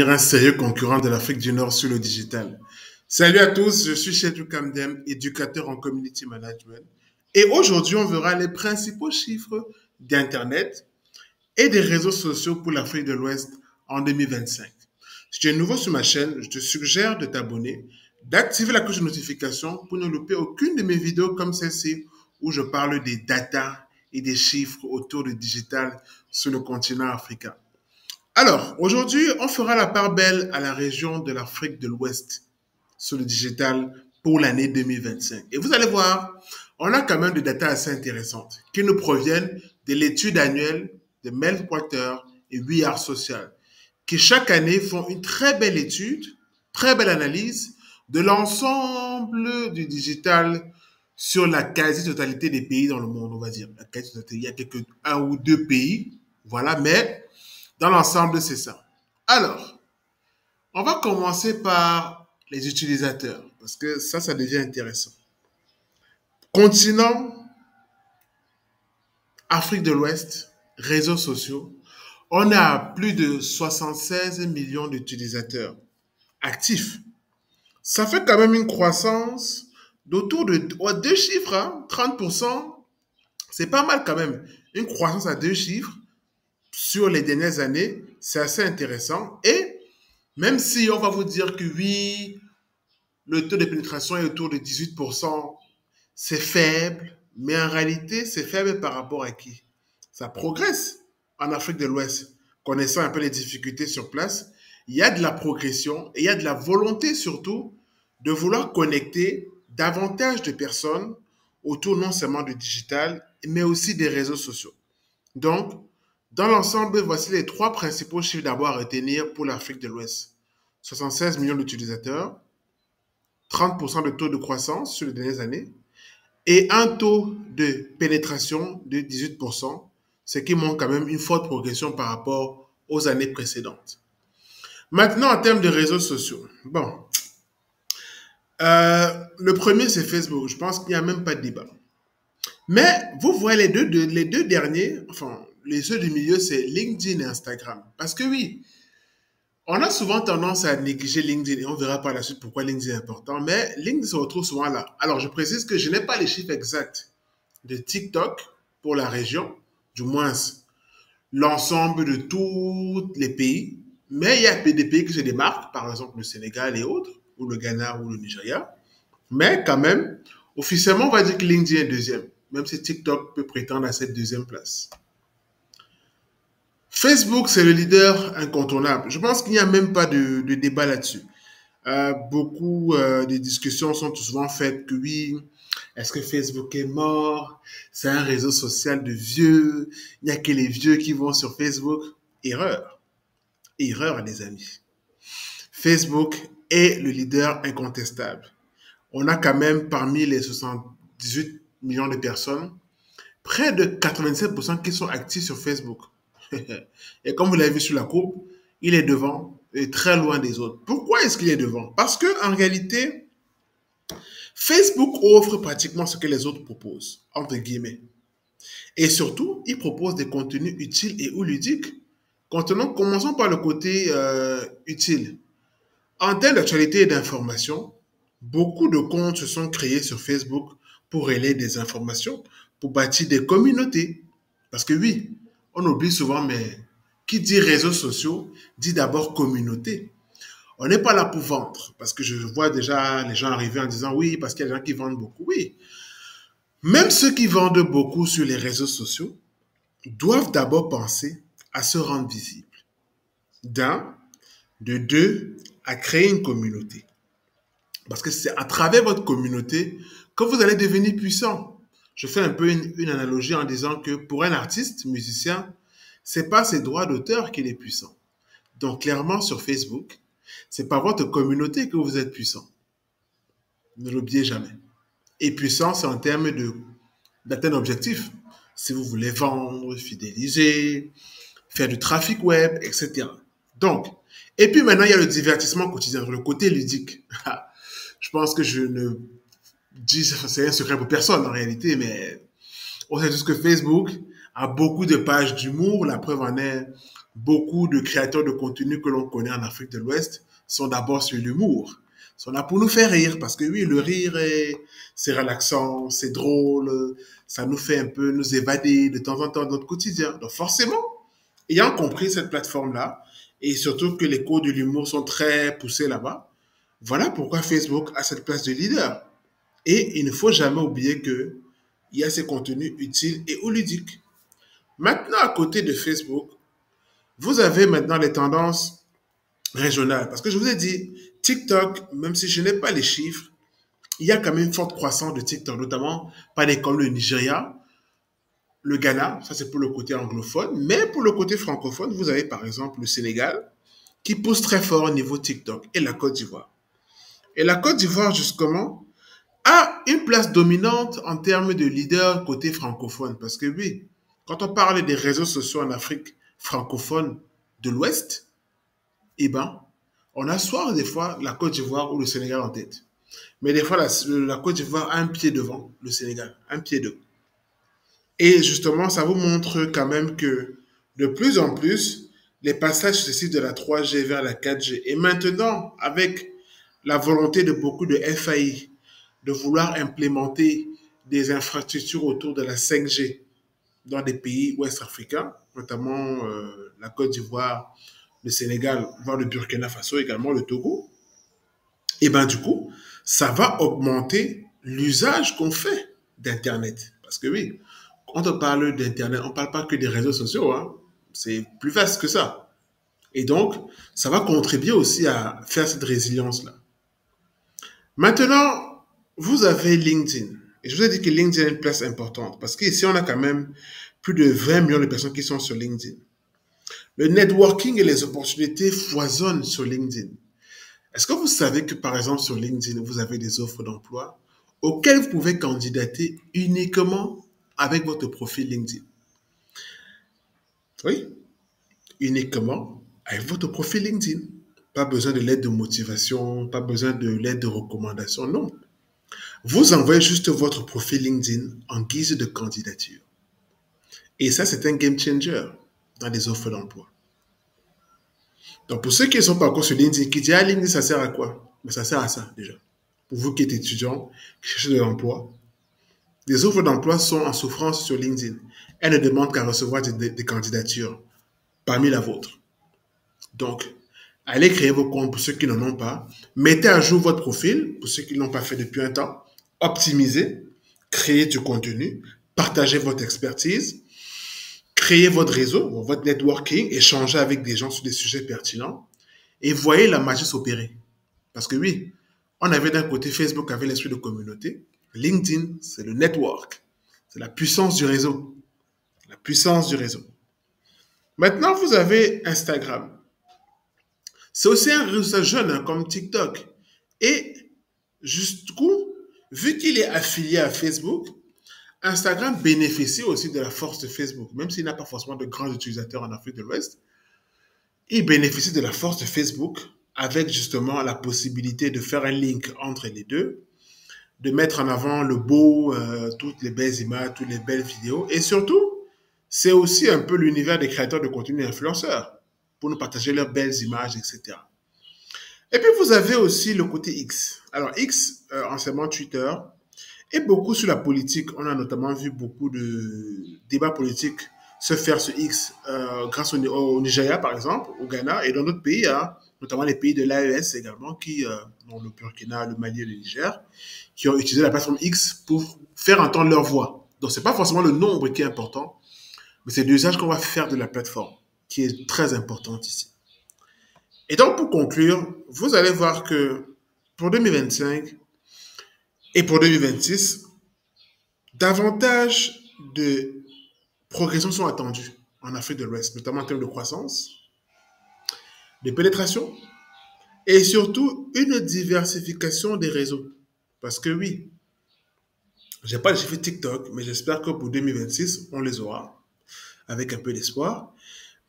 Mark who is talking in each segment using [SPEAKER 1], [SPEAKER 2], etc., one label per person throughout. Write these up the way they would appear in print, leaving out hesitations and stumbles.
[SPEAKER 1] Un sérieux concurrent de l'Afrique du Nord sur le digital. Salut à tous, je suis Chedou Kamdem, éducateur en community management. Et aujourd'hui, on verra les principaux chiffres d'Internet et des réseaux sociaux pour l'Afrique de l'Ouest en 2025. Si tu es nouveau sur ma chaîne, je te suggère de t'abonner, d'activer la cloche de notification pour ne louper aucune de mes vidéos comme celle-ci où je parle des data et des chiffres autour du digital sur le continent africain. Alors, aujourd'hui, on fera la part belle à la région de l'Afrique de l'Ouest sur le digital pour l'année 2025. Et vous allez voir, on a quand même des datas assez intéressantes qui nous proviennent de l'étude annuelle de Meltwater et We Are Social, qui chaque année font une très belle étude, très belle analyse de l'ensemble du digital sur la quasi-totalité des pays dans le monde, on va dire. La quasi-totalité, il y a quelques un ou deux pays, voilà, mais dans l'ensemble, c'est ça. Alors, on va commencer par les utilisateurs, parce que ça devient intéressant. Continent, Afrique de l'Ouest, réseaux sociaux, on a plus de 76 millions d'utilisateurs actifs. Ça fait quand même une croissance d'autour de deux chiffres, hein, 30%. C'est pas mal quand même. Une croissance à deux chiffres sur les dernières années, c'est assez intéressant. Et même si on va vous dire que oui, le taux de pénétration est autour de 18%, c'est faible, mais en réalité, c'est faible par rapport à qui? Ça progresse en Afrique de l'Ouest. Connaissant un peu les difficultés sur place, il y a de la progression et il y a de la volonté surtout de vouloir connecter davantage de personnes autour non seulement du digital, mais aussi des réseaux sociaux. Donc, dans l'ensemble, voici les trois principaux chiffres d'abord à retenir pour l'Afrique de l'Ouest. 76 millions d'utilisateurs, 30% de taux de croissance sur les dernières années et un taux de pénétration de 18%, ce qui montre quand même une forte progression par rapport aux années précédentes. Maintenant, en termes de réseaux sociaux, bon, le premier c'est Facebook. Je pense qu'il n'y a même pas de débat. Mais vous voyez les deux derniers, enfin, ceux du milieu, c'est LinkedIn et Instagram. Parce que oui, on a souvent tendance à négliger LinkedIn et on verra par la suite pourquoi LinkedIn est important, mais LinkedIn se retrouve souvent là. Alors, je précise que je n'ai pas les chiffres exacts de TikTok pour la région, du moins l'ensemble de tous les pays, mais il y a des pays qui se démarquent, par exemple le Sénégal et autres, ou le Ghana ou le Nigeria. Mais quand même, officiellement, on va dire que LinkedIn est deuxième, même si TikTok peut prétendre à cette deuxième place. Facebook, c'est le leader incontournable. Je pense qu'il n'y a même pas de débat là-dessus. Beaucoup de discussions sont souvent faites que oui, est-ce que Facebook est mort? C'est un réseau social de vieux. Il n'y a que les vieux qui vont sur Facebook. Erreur. Erreur, les amis. Facebook est le leader incontestable. On a quand même parmi les 78 millions de personnes, près de 87% qui sont actifs sur Facebook. Et comme vous l'avez vu sur la courbe, il est devant et très loin des autres. Pourquoi est-ce qu'il est devant? Parce que en réalité, Facebook offre pratiquement ce que les autres proposent, entre guillemets. Et surtout, il propose des contenus utiles et ou ludiques. Commençons par le côté utile. En termes d'actualité et d'information, beaucoup de comptes se sont créés sur Facebook pour relayer des informations, pour bâtir des communautés. Parce que oui, on oublie souvent, mais qui dit réseaux sociaux dit d'abord communauté. On n'est pas là pour vendre, parce que je vois déjà les gens arriver en disant oui, parce qu'il y a des gens qui vendent beaucoup. Oui, même ceux qui vendent beaucoup sur les réseaux sociaux doivent d'abord penser à se rendre visibles. D'un, de deux, à créer une communauté. Parce que c'est à travers votre communauté que vous allez devenir puissant. Je fais un peu une analogie en disant que pour un artiste, musicien, c'est pas ses droits d'auteur qu'il est puissant. Donc clairement sur Facebook, c'est par votre communauté que vous êtes puissant. Ne l'oubliez jamais. Et puissant, c'est en termes d'atteindre l'objectif. Si vous voulez vendre, fidéliser, faire du trafic web, etc. Donc, et puis maintenant, il y a le divertissement quotidien, le côté ludique. Je pense que je ne dis, c'est un secret pour personne en réalité, mais on sait tous que Facebook a beaucoup de pages d'humour. La preuve en est, Beaucoup de créateurs de contenu que l'on connaît en Afrique de l'Ouest sont d'abord sur l'humour. Ils sont là pour nous faire rire parce que oui, le rire c'est relaxant, c'est drôle, ça nous fait un peu nous évader de temps en temps de notre quotidien. Donc forcément, ayant compris cette plateforme-là et surtout que les cours de l'humour sont très poussés là-bas, voilà pourquoi Facebook a cette place de leader. Et il ne faut jamais oublier que il y a ces contenus utiles et ou ludiques. Maintenant, à côté de Facebook, vous avez maintenant les tendances régionales. Parce que je vous ai dit, TikTok, même si je n'ai pas les chiffres, il y a quand même une forte croissance de TikTok, notamment par des comme le Nigeria, le Ghana, ça c'est pour le côté anglophone, mais pour le côté francophone, vous avez par exemple le Sénégal, qui pousse très fort au niveau TikTok, et la Côte d'Ivoire. Et la Côte d'Ivoire, justement, a une place dominante en termes de leader côté francophone. Parce que oui, quand on parle des réseaux sociaux en Afrique francophone de l'Ouest, eh ben, on a soit des fois la Côte d'Ivoire ou le Sénégal en tête. Mais des fois, la Côte d'Ivoire a un pied devant le Sénégal, un pied devant. Et justement, ça vous montre quand même que de plus en plus, les passages successifs de la 3G vers la 4G, et maintenant, avec la volonté de beaucoup de FAI de vouloir implémenter des infrastructures autour de la 5G dans des pays ouest africains, notamment la Côte d'Ivoire, le Sénégal, voire le Burkina Faso, également le Togo, et bien du coup, ça va augmenter l'usage qu'on fait d'Internet. Parce que oui, quand on parle d'Internet, on ne parle pas que des réseaux sociaux, hein. C'est plus vaste que ça. Et donc, ça va contribuer aussi à faire cette résilience-là. Maintenant, vous avez LinkedIn. Et je vous ai dit que LinkedIn a une place importante parce qu'ici, on a quand même plus de 20 millions de personnes qui sont sur LinkedIn. Le networking et les opportunités foisonnent sur LinkedIn. Est-ce que vous savez que, par exemple, sur LinkedIn, vous avez des offres d'emploi auxquelles vous pouvez candidater uniquement avec votre profil LinkedIn? Oui, uniquement avec votre profil LinkedIn. Pas besoin de l'aide de motivation, pas besoin de l'aide de recommandation, non. Vous envoyez juste votre profil LinkedIn en guise de candidature. Et ça, c'est un game changer dans les offres d'emploi. Donc, pour ceux qui ne sont pas encore sur LinkedIn, qui disent, ah, LinkedIn, ça sert à quoi? Mais ça sert à ça, déjà. Pour vous qui êtes étudiant, qui cherchez de l'emploi, les offres d'emploi sont en souffrance sur LinkedIn. Elles ne demandent qu'à recevoir des candidatures parmi la vôtre. Donc, allez créer vos comptes pour ceux qui n'en ont pas. Mettez à jour votre profil pour ceux qui ne l'ont pas fait depuis un temps. Optimisez, créez du contenu, partagez votre expertise, créez votre réseau, votre networking, échangez avec des gens sur des sujets pertinents et voyez la magie s'opérer. Parce que oui, on avait d'un côté Facebook avec l'esprit de communauté. LinkedIn, c'est le network. C'est la puissance du réseau. La puissance du réseau. Maintenant, vous avez Instagram. C'est aussi un réseau jeune hein, comme TikTok. Et jusqu'où, vu qu'il est affilié à Facebook, Instagram bénéficie aussi de la force de Facebook. Même s'il n'a pas forcément de grands utilisateurs en Afrique de l'Ouest, il bénéficie de la force de Facebook avec justement la possibilité de faire un link entre les deux, de mettre en avant le beau, toutes les belles images, toutes les belles vidéos. Et surtout, c'est aussi un peu l'univers des créateurs de contenu influenceurs pour nous partager leurs belles images, etc. Et puis, vous avez aussi le côté X. Alors, X, anciennement Twitter, et beaucoup sur la politique. On a notamment vu beaucoup de débats politiques se faire sur X grâce au Nigeria, par exemple, au Ghana et dans d'autres pays, hein, notamment les pays de l'AES également, dont le Burkina, le Mali et le Niger, qui ont utilisé la plateforme X pour faire entendre leur voix. Donc, ce n'est pas forcément le nombre qui est important, mais c'est l'usage qu'on va faire de la plateforme qui est très importante ici. Et donc, pour conclure, vous allez voir que pour 2025 et pour 2026, davantage de progressions sont attendues en Afrique de l'Ouest, notamment en termes de croissance, de pénétration et surtout une diversification des réseaux. Parce que oui, je n'ai pas les chiffres TikTok, mais j'espère que pour 2026, on les aura avec un peu d'espoir.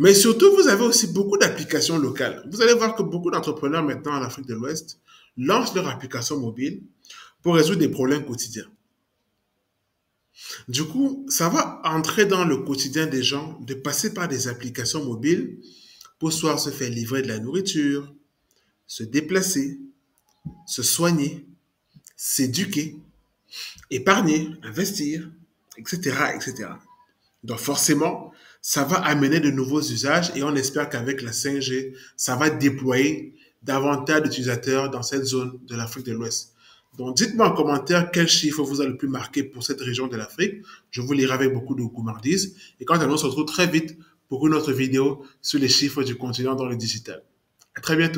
[SPEAKER 1] Mais surtout, vous avez aussi beaucoup d'applications locales. Vous allez voir que beaucoup d'entrepreneurs maintenant en Afrique de l'Ouest lancent leur application mobile pour résoudre des problèmes quotidiens. Du coup, ça va entrer dans le quotidien des gens de passer par des applications mobiles pour soit se faire livrer de la nourriture, se déplacer, se soigner, s'éduquer, épargner, investir, etc., etc. Donc forcément, ça va amener de nouveaux usages et on espère qu'avec la 5G, ça va déployer davantage d'utilisateurs dans cette zone de l'Afrique de l'Ouest. Donc dites-moi en commentaire quel chiffre vous a le plus marqué pour cette région de l'Afrique. Je vous lirai avec beaucoup de gourmandise. Et quant à nous, on se retrouve très vite pour une autre vidéo sur les chiffres du continent dans le digital. À très bientôt.